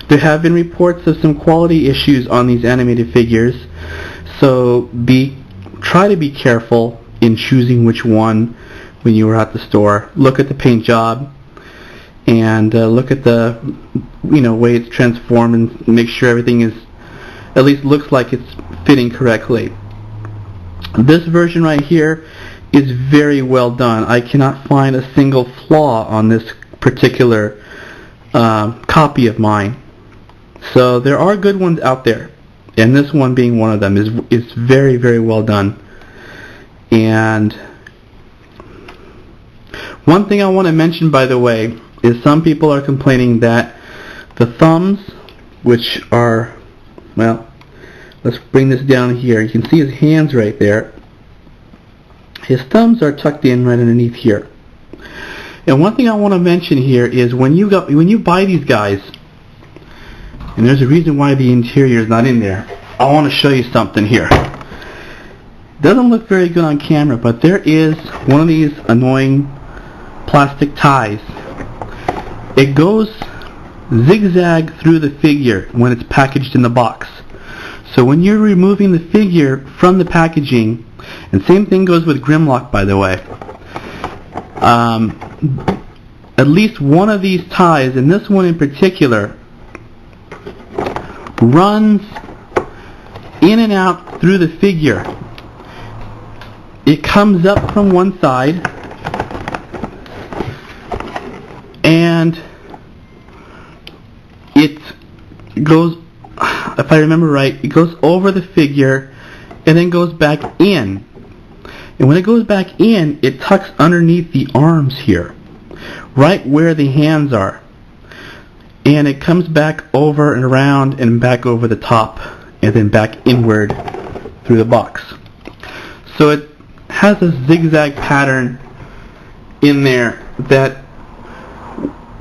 There have been reports of some quality issues on these animated figures, so try to be careful in choosing which one when you are at the store. Look at the paint job and look at the way it's transformed and make sure everything is at least looks like it's fitting correctly. This version right here is very well done. I cannot find a single flaw on this particular copy of mine. So there are good ones out there, and this one being one of them is very, very well done. And one thing I want to mention, by the way, is some people are complaining that the thumbs, which are, well, let's bring this down here. You can see his hands right there. His thumbs are tucked in right underneath here. And one thing I want to mention here is when you buy these guys, and there's a reason why the interior is not in there. I want to show you something here. Doesn't look very good on camera, but there is one of these annoying plastic ties. It goes zigzag through the figure when it's packaged in the box. So when you're removing the figure from the packaging, and same thing goes with Grimlock, by the way, at least one of these ties, and this one in particular, runs in and out through the figure. It comes up from one side and it goes, if I remember right, it goes over the figure and then goes back in. And when it goes back in, it tucks underneath the arms here, right where the hands are. And it comes back over and around and back over the top and then back inward through the box. So it has a zigzag pattern in there that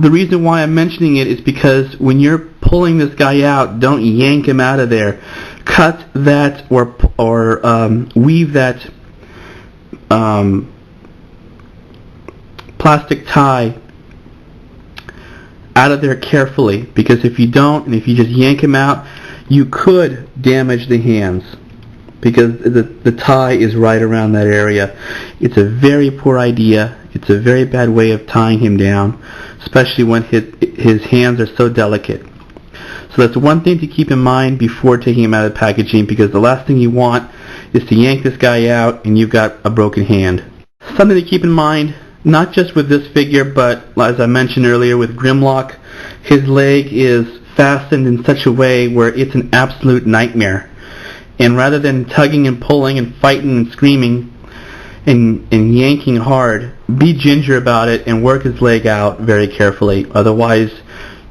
the reason why I'm mentioning it is because when you're pulling this guy out, don't yank him out of there. Cut that or weave that plastic tie out of there carefully, because if you don't, and if you just yank him out, you could damage the hands because the tie is right around that area. It's a very poor idea. It's a very bad way of tying him down, especially when his hands are so delicate. So that's one thing to keep in mind before taking him out of the packaging, because the last thing you want is to yank this guy out and you've got a broken hand. Something to keep in mind, not just with this figure, but as I mentioned earlier with Grimlock, his leg is fastened in such a way where it's an absolute nightmare. And rather than tugging and pulling and fighting and screaming and yanking hard, be ginger about it and work his leg out very carefully. Otherwise,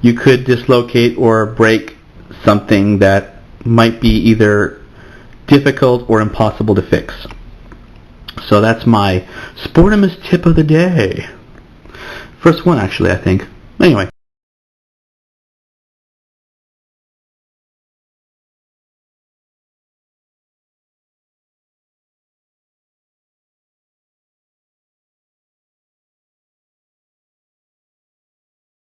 you could dislocate or break something that might be either difficult or impossible to fix. So that's my Sportimus tip of the day. First one, actually, I think. Anyway.